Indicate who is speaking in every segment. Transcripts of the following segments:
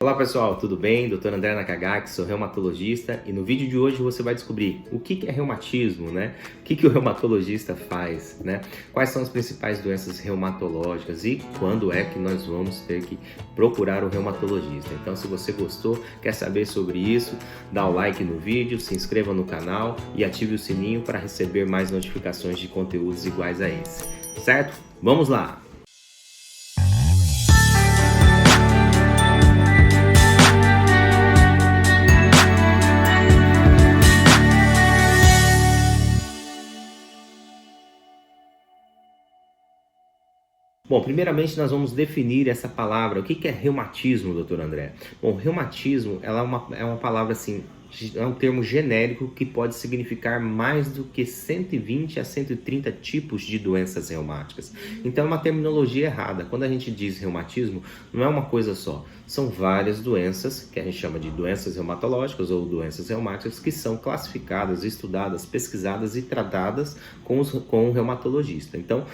Speaker 1: Olá pessoal, tudo bem? Dr. André Nakagaki, sou reumatologista e no vídeo de hoje você vai descobrir o que é reumatismo, né? O que o reumatologista faz, né? Quais são as principais doenças reumatológicas e quando é que nós vamos ter que procurar o reumatologista. Então, se você gostou, quer saber sobre isso, dá o like no vídeo, se inscreva no canal e ative o sininho para receber mais notificações de conteúdos iguais a esse, certo? Vamos lá! Bom, primeiramente nós vamos definir essa palavra. O que é reumatismo, doutor André? Bom, reumatismo ela é uma palavra assim, é um termo genérico que pode significar mais do que 120 a 130 tipos de doenças reumáticas. Então é uma terminologia errada. Quando a gente diz reumatismo, não é uma coisa só. São várias doenças, que a gente chama de doenças reumatológicas ou doenças reumáticas, que são classificadas, estudadas, pesquisadas e tratadas com o reumatologista. Então,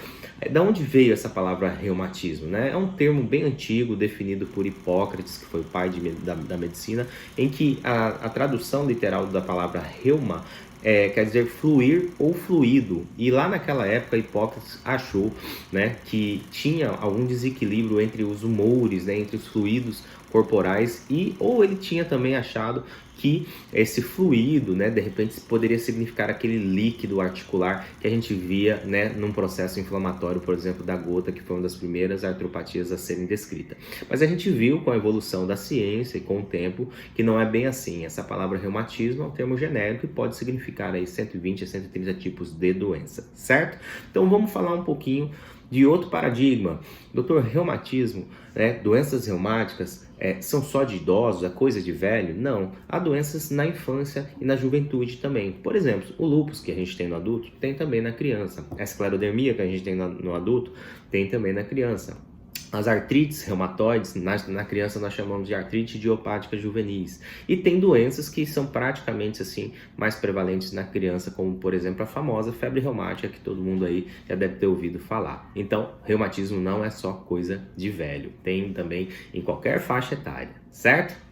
Speaker 1: da onde veio essa palavra reumatismo, né? É um termo bem antigo, definido por Hipócrates, que foi o pai da medicina, em que a tradução literal da palavra reuma quer dizer fluir ou fluido. E lá naquela época, Hipócrates achou, né, que tinha algum desequilíbrio entre os humores, né, entre os fluidos corporais, ou ele tinha também achado que esse fluido, né, de repente poderia significar aquele líquido articular que a gente via, né, num processo inflamatório, por exemplo, da gota, que foi uma das primeiras artropatias a serem descritas. Mas a gente viu com a evolução da ciência e com o tempo que não é bem assim. Essa palavra reumatismo é um termo genérico e pode significar aí 120 a 130 tipos de doença, certo? Então vamos falar um pouquinho de outro paradigma. Doutor, reumatismo, né, doenças reumáticas são só de idosos, é coisa de velho? Não, há doenças na infância e na juventude também. Por exemplo, o lúpus que a gente tem no adulto, tem também na criança. A esclerodermia que a gente tem no adulto, tem também na criança. As artrites reumatoides, na criança nós chamamos de artrite idiopática juvenis. E tem doenças que são praticamente assim mais prevalentes na criança, como por exemplo a famosa febre reumática que todo mundo aí já deve ter ouvido falar. Então, reumatismo não é só coisa de velho, tem também em qualquer faixa etária, certo?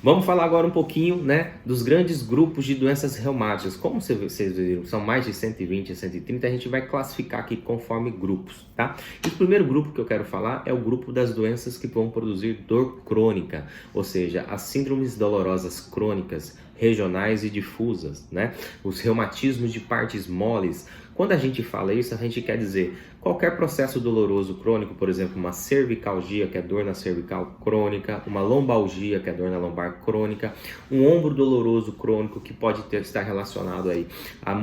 Speaker 1: Vamos falar agora um pouquinho, né, dos grandes grupos de doenças reumáticas. Como vocês viram, são mais de 120 a 130, a gente vai classificar aqui conforme grupos, tá? E o primeiro grupo que eu quero falar é o grupo das doenças que vão produzir dor crônica, ou seja, as síndromes dolorosas crônicas, regionais e difusas, né? Os reumatismos de partes moles. Quando a gente fala isso, a gente quer dizer qualquer processo doloroso crônico, por exemplo, uma cervicalgia, que é dor na cervical crônica, uma lombalgia, que é dor na lombar crônica, um ombro doloroso crônico, que pode estar relacionado aí a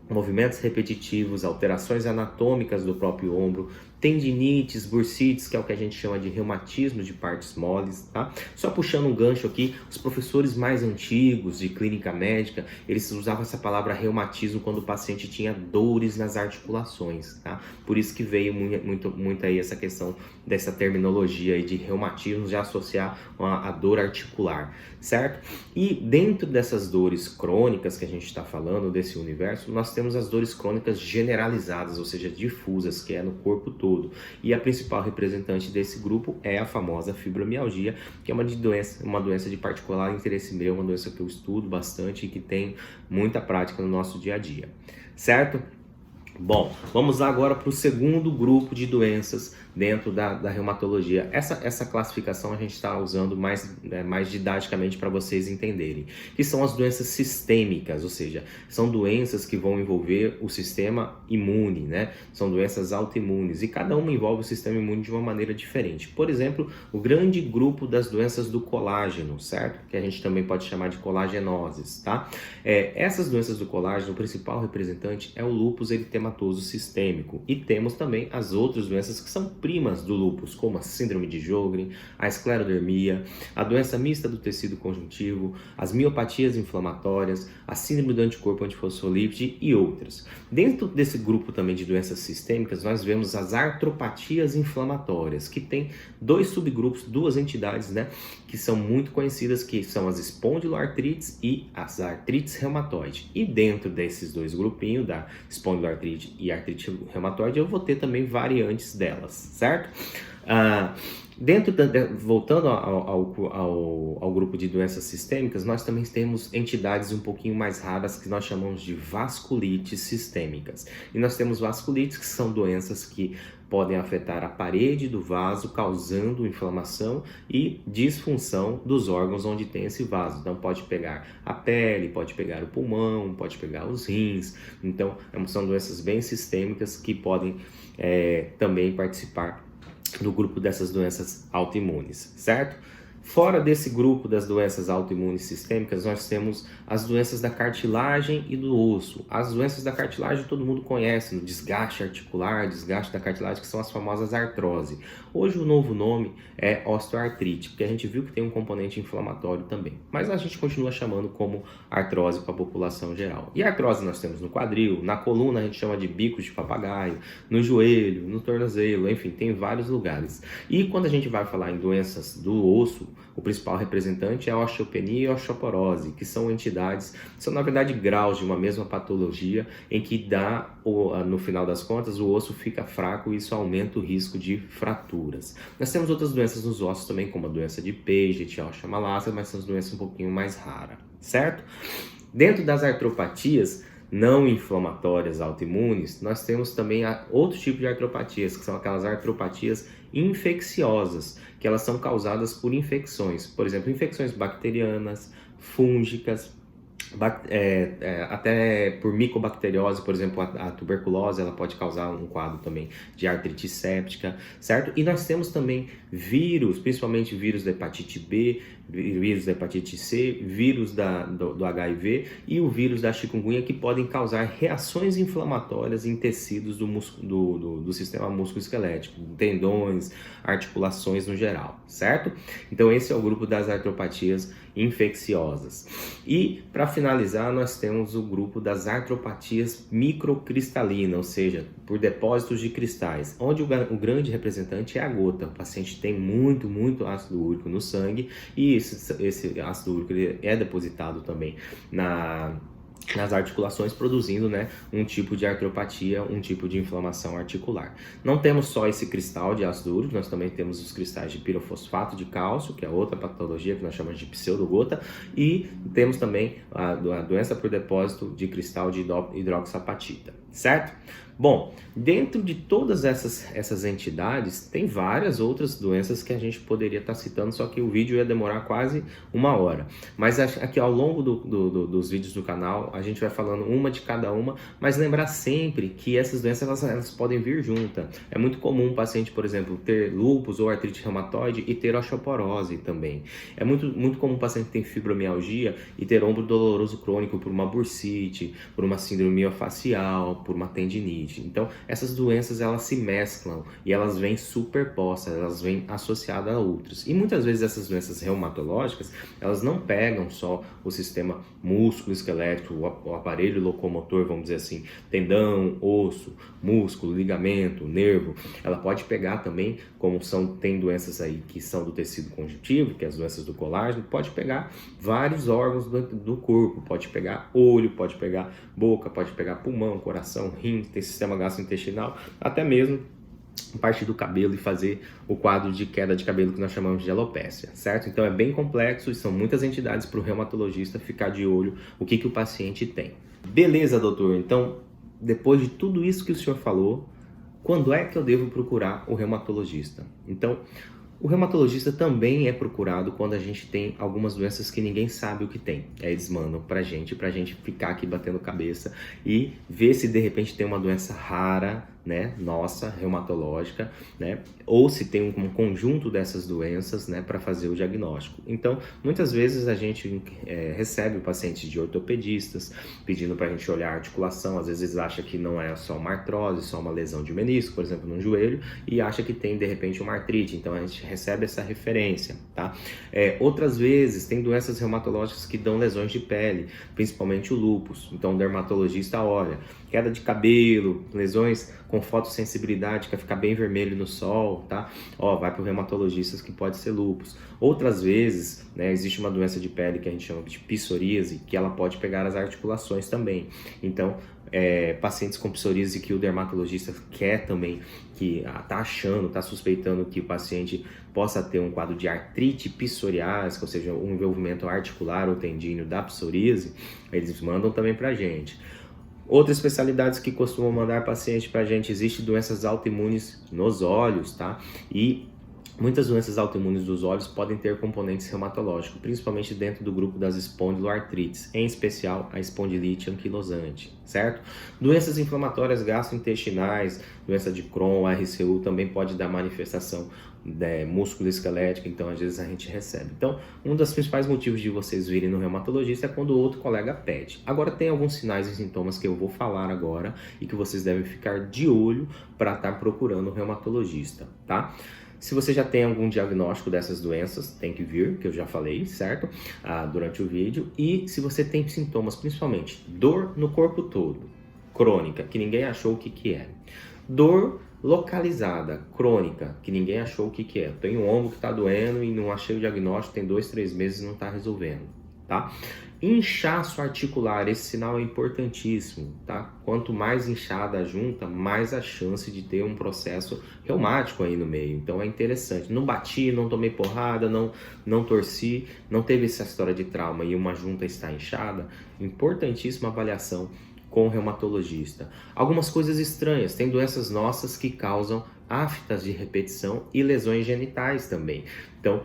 Speaker 1: movimentos repetitivos, alterações anatômicas do próprio ombro, tendinites, bursites, que é o que a gente chama de reumatismo de partes moles, tá? Só puxando um gancho aqui, os professores mais antigos de clínica médica, eles usavam essa palavra reumatismo quando o paciente tinha dores nas articulações, tá? Por isso que veio muito aí essa questão dessa terminologia aí de reumatismo, já associar a dor articular, certo? E dentro dessas dores crônicas que a gente está falando, desse universo, nós temos as dores crônicas generalizadas, ou seja, difusas, que é no corpo todo. E a principal representante desse grupo é a famosa fibromialgia, que é uma doença de particular interesse meu, uma doença que eu estudo bastante e que tem muita prática no nosso dia a dia, certo? Bom, vamos lá agora para o segundo grupo de doenças dentro da reumatologia. Essa classificação a gente está usando mais didaticamente para vocês entenderem, que são as doenças sistêmicas, ou seja, são doenças que vão envolver o sistema imune, né? São doenças autoimunes e cada uma envolve o sistema imune de uma maneira diferente. Por exemplo, o grande grupo das doenças do colágeno, certo? Que a gente também pode chamar de colagenoses, tá? Essas doenças do colágeno, o principal representante é o lúpus eritematoso sistêmico e temos também as outras doenças que são primas do lúpus, como a síndrome de Sjögren, a esclerodermia, a doença mista do tecido conjuntivo, as miopatias inflamatórias, a síndrome do anticorpo antifosfolípide e outras. Dentro desse grupo também de doenças sistêmicas, nós vemos as artropatias inflamatórias, que tem dois subgrupos, duas entidades, né, que são muito conhecidas, que são as espondiloartrites e as artrites reumatoide. E dentro desses dois grupinhos, da espondiloartrite e artrite reumatoide, eu vou ter também variantes delas, certo? Ah, voltando ao grupo de doenças sistêmicas, nós também temos entidades um pouquinho mais raras que nós chamamos de vasculites sistêmicas. E nós temos vasculites que são doenças que podem afetar a parede do vaso, causando inflamação e disfunção dos órgãos onde tem esse vaso. Então pode pegar a pele, pode pegar o pulmão, pode pegar os rins. Então são doenças bem sistêmicas que podem também participar do grupo dessas doenças autoimunes, certo? Fora desse grupo das doenças autoimunes sistêmicas, nós temos as doenças da cartilagem e do osso. As doenças da cartilagem todo mundo conhece, no desgaste articular, desgaste da cartilagem, que são as famosas artrose. Hoje o novo nome é osteoartrite, porque a gente viu que tem um componente inflamatório também. Mas a gente continua chamando como artrose para a população geral. E artrose nós temos no quadril, na coluna a gente chama de bico de papagaio, no joelho, no tornozelo, enfim, tem vários lugares. E quando a gente vai falar em doenças do osso, o principal representante é a osteopenia e a osteoporose, que são entidades, são na verdade graus de uma mesma patologia em que no final das contas, o osso fica fraco e isso aumenta o risco de fraturas. Nós temos outras doenças nos ossos também, como a doença de Paget, a osteomalacea, mas são doenças um pouquinho mais raras, certo? Dentro das artropatias não inflamatórias autoimunes, nós temos também outro tipo de artropatias, que são aquelas artropatias infecciosas, que elas são causadas por infecções, por exemplo, infecções bacterianas, fúngicas, até por micobacteriose, por exemplo, a tuberculose, ela pode causar um quadro também de artrite séptica, certo? E nós temos também vírus, principalmente vírus da hepatite B, vírus da hepatite C, vírus do HIV e o vírus da chikungunya, que podem causar reações inflamatórias em tecidos do sistema músculo-esquelético, tendões, articulações no geral, certo? Então esse é o grupo das artropatias infecciosas. E para finalizar, nós temos o grupo das artropatias microcristalinas, ou seja, por depósitos de cristais, onde o grande representante é a gota. O paciente tem muito ácido úrico no sangue e esse ácido úrico ele é depositado também nas articulações, produzindo, né, um tipo de artropatia, um tipo de inflamação articular. Não temos só esse cristal de ácido úrico, nós também temos os cristais de pirofosfato de cálcio, que é outra patologia que nós chamamos de pseudogota, e temos também a doença por depósito de cristal de hidroxapatita, certo? Bom, dentro de todas essas entidades, tem várias outras doenças que a gente poderia estar citando, só que o vídeo ia demorar quase 1 hora. Mas aqui ao longo dos vídeos do canal, a gente vai falando uma de cada uma, mas lembrar sempre que essas doenças elas podem vir juntas. É muito comum um paciente, por exemplo, ter lúpus ou artrite reumatoide e ter osteoporose também. É muito comum um paciente ter fibromialgia e ter ombro doloroso crônico por uma bursite, por uma síndrome miofascial, por uma tendinite. Então, essas doenças elas se mesclam e elas vêm superpostas, elas vêm associadas a outras. E muitas vezes essas doenças reumatológicas, elas não pegam só o sistema músculo-esquelético, o aparelho locomotor, vamos dizer assim, tendão, osso, músculo, ligamento, nervo. Ela pode pegar também, como tem doenças aí que são do tecido conjuntivo, que é as doenças do colágeno, pode pegar vários órgãos do corpo, pode pegar olho, pode pegar boca, pode pegar pulmão, coração, rim, sistema gastrointestinal, até mesmo parte do cabelo e fazer o quadro de queda de cabelo que nós chamamos de alopécia, certo? Então é bem complexo e são muitas entidades para o reumatologista ficar de olho o que o paciente tem. Beleza, doutor? Então, depois de tudo isso que o senhor falou, quando é que eu devo procurar o reumatologista? Então, o reumatologista também é procurado quando a gente tem algumas doenças que ninguém sabe o que tem. Aí eles mandam pra gente ficar aqui batendo cabeça e ver se de repente tem uma doença rara, né, nossa, reumatológica, né, ou se tem um conjunto dessas doenças, né, para fazer o diagnóstico. Então, muitas vezes a gente recebe pacientes de ortopedistas pedindo para a gente olhar a articulação, às vezes acha que não é só uma artrose, só uma lesão de menisco, por exemplo, no joelho, e acha que tem, de repente, uma artrite, então a gente recebe essa referência, tá? Outras vezes, tem doenças reumatológicas que dão lesões de pele, principalmente o lúpus, então o dermatologista olha, queda de cabelo, lesões com fotossensibilidade, quer ficar bem vermelho no sol, tá? Vai para o reumatologista que pode ser lúpus. Outras vezes, né, existe uma doença de pele que a gente chama de psoríase, que ela pode pegar as articulações também. Então, pacientes com psoríase que o dermatologista quer também, que está achando, está suspeitando que o paciente possa ter um quadro de artrite psoriásica, ou seja, um envolvimento articular ou tendíneo da psoríase, eles mandam também para a gente. Outras especialidades que costumam mandar paciente para a gente, existem doenças autoimunes nos olhos, tá? E muitas doenças autoimunes dos olhos podem ter componentes reumatológicos, principalmente dentro do grupo das espondiloartrites, em especial a espondilite anquilosante, certo? Doenças inflamatórias gastrointestinais, doença de Crohn, RCU, também pode dar manifestação músculo-esquelética, então às vezes a gente recebe. Então, um dos principais motivos de vocês virem no reumatologista é quando o outro colega pede. Agora, tem alguns sinais e sintomas que eu vou falar agora e que vocês devem ficar de olho para estar procurando o reumatologista, tá? Se você já tem algum diagnóstico dessas doenças, tem que vir, que eu já falei, certo? Durante o vídeo. E se você tem sintomas, principalmente dor no corpo todo, crônica, que ninguém achou o que é. Dor localizada, crônica, que ninguém achou o que é. Tem um ombro que está doendo e não achei o diagnóstico, tem 2, 3 meses e não está resolvendo, tá? Inchaço articular, esse sinal é importantíssimo, tá? Quanto mais inchada a junta, mais a chance de ter um processo reumático aí no meio. Então é interessante. Não bati, não tomei porrada, não torci, não teve essa história de trauma e uma junta está inchada. Importantíssima avaliação com o reumatologista. Algumas coisas estranhas, tem doenças nossas que causam aftas de repetição e lesões genitais também. Então,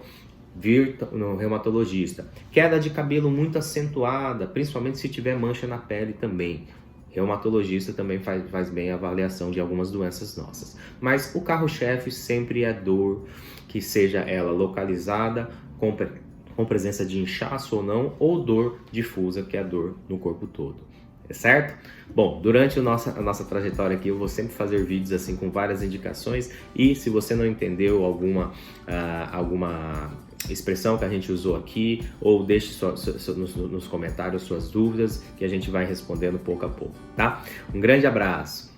Speaker 1: vir no reumatologista. Queda de cabelo muito acentuada, principalmente se tiver mancha na pele também. Reumatologista também faz bem a avaliação de algumas doenças nossas. Mas o carro-chefe sempre é dor, que seja ela localizada, com presença de inchaço ou não, ou dor difusa, que é a dor no corpo todo. Certo? Bom, durante a nossa trajetória aqui eu vou sempre fazer vídeos assim com várias indicações e se você não entendeu alguma expressão que a gente usou aqui, ou deixe nos comentários suas dúvidas que a gente vai respondendo pouco a pouco, tá? Um grande abraço!